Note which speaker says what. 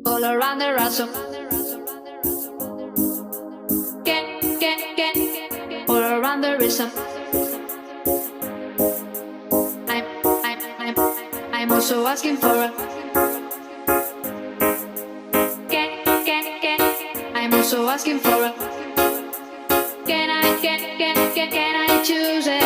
Speaker 1: all around the ransom. All around the rhythm. I'm also asking for a. I'm also asking for a. Can I choose it?